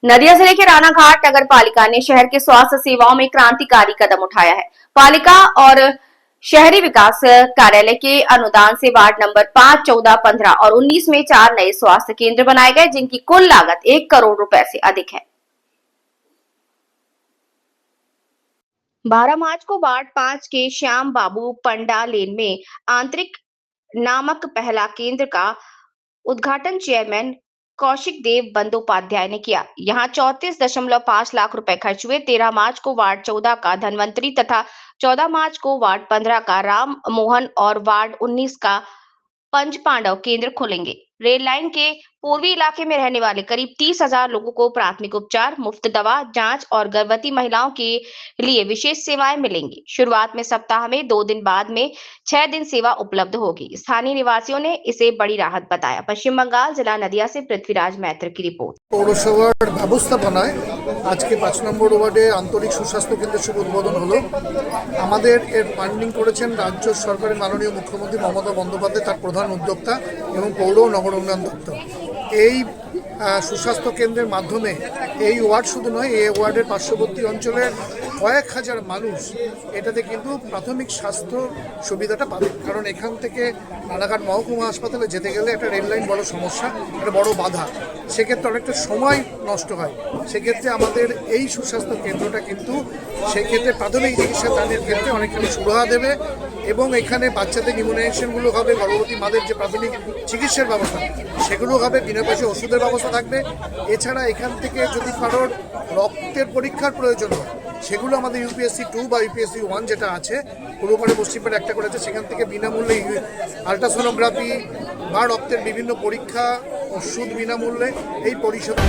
नदिया जिले के रानाघाट नगर पालिका ने शहर के स्वास्थ्य सेवाओं में क्रांतिकारी कदम उठाया है। पालिका और शहरी विकास कार्यालय के अनुदान से वार्ड नंबर 5, 14, 15 और 19 में 4 नए स्वास्थ्य केंद्र बनाए गए, जिनकी कुल लागत 1 करोड़ रुपए से अधिक है। 12 मार्च को वार्ड 5 के श्याम बाबू पंडा लेन में आंतरिक नामक पहला केंद्र का उद्घाटन चेयरमैन कौशिक देव बंदोपाध्याय ने किया। यहाँ 34.5 लाख रुपए खर्च हुए। 13 मार्च को वार्ड 14 का धनवंतरी तथा 14 मार्च को वार्ड 15 का राम मोहन और वार्ड 19 का पंच पांडव केंद्र खोलेंगे। रेल लाइन के पूर्वी इलाके में रहने वाले करीब 30,000 लोगों को प्राथमिक उपचार, मुफ्त दवा, जांच और गर्भवती महिलाओं के लिए विशेष सेवाएं मिलेंगी। शुरुआत में सप्ताह में 2 दिन, बाद में 6 दिन सेवा उपलब्ध होगी। स्थानीय निवासियों ने इसे बड़ी राहत बताया। पश्चिम बंगाल जिला नदिया से पृथ्वीराज मैत्र की रिपोर्ट। পৌরসভার ব্যবস্থাপনায় আজকে 5 নম্বর ওয়ার্ডে আন্তরিক সুস্বাস্থ্য কেন্দ্রের শুভ উদ্বোধন হলো। আমাদের এর ফান্ডিং করেছেন রাজ্য সরকারের মাননীয় মুখ্যমন্ত্রী মমতা বন্দ্যোপাধ্যায়, তার প্রধান উদ্যোক্তা এবং পৌর ও নগর উন্নয়ন দপ্তর। এই সুস্বাস্থ্য কেন্দ্রের মাধ্যমে এই ওয়ার্ড শুধু নয়, এই ওয়ার্ডের পার্শ্ববর্তী অঞ্চলের কয়েক হাজার মানুষ এটাতে কিন্তু প্রাথমিক স্বাস্থ্য সুবিধাটা পাবে। কারণ এখান থেকে রানাঘাট মহকুমা হাসপাতালে যেতে গেলে একটা রেল লাইন বড় সমস্যা, একটা বড় বাধা, সেক্ষেত্রে অনেকটা সময় নষ্ট হয়। সেক্ষেত্রে আমাদের এই সুস্বাস্থ্য কেন্দ্রটা কিন্তু সেক্ষেত্রে প্রাথমিক চিকিৎসা দানের ক্ষেত্রে অনেকখানি সুরাহা দেবে এবং এখানে বাচ্চাদের ইমিউনাইজেশনগুলো হবে, গর্ভবতী মাদের যে প্রাথমিক চিকিৎসার ব্যবস্থা সেগুলো হবে, বিনা পয়সায় ওষুধের ব্যবস্থা থাকবে। এছাড়া এখান থেকে যদি কারোর রক্তের পরীক্ষার প্রয়োজন হয় সেগুলো আমাদের ইউপিএসসি 2 বা ইউপিএসসি 1 যেটা আছে, পূর্বপাড়ে পশ্চিমপাড়ে একটা করেছে, সেখান থেকে বিনামূল্যে আল্ট্রাসোনোগ্রাফি বা রক্তের বিভিন্ন পরীক্ষা, ওষুধ বিনামূল্যে এই পরিষেবা।